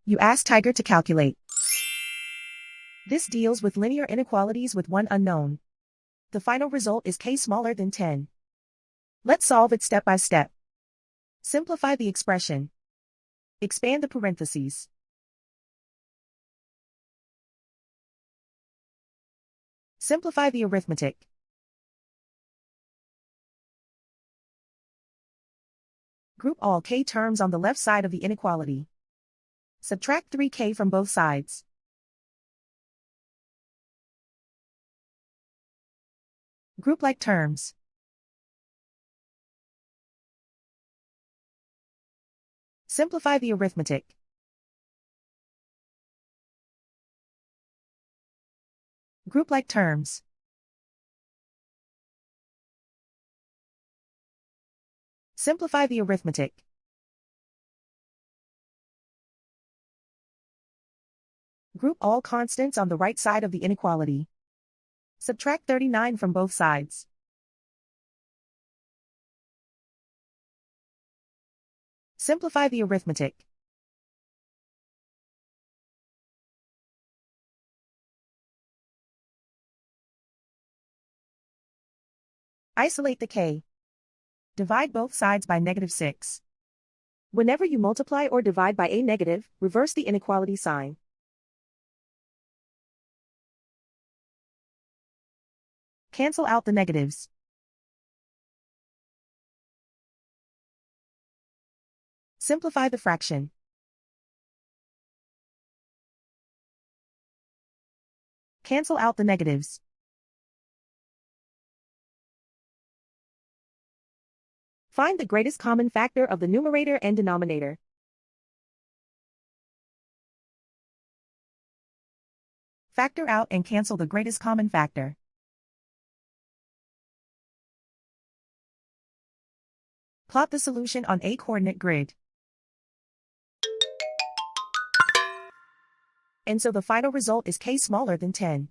You ask Tiger to calculate. This deals with linear inequalities with one unknown. The final result is k smaller than 10. Let's solve it step by step. Simplify the expression. Expand the parentheses. Simplify the arithmetic. Group all k terms on the left side of the inequality. Subtract 3k from both sides. Group like terms. Simplify the arithmetic. Group like terms. Simplify the arithmetic. Group all constants on the right side of the inequality. Subtract 39 from both sides. Simplify the arithmetic. Isolate the k. Divide both sides by -6. Whenever you multiply or divide by a negative, reverse the inequality sign. Cancel out the negatives. Simplify the fraction. Cancel out the negatives. Find the greatest common factor of the numerator and denominator. Factor out and cancel the greatest common factor. Plot the solution on a coordinate grid. And so the final result is k smaller than 10.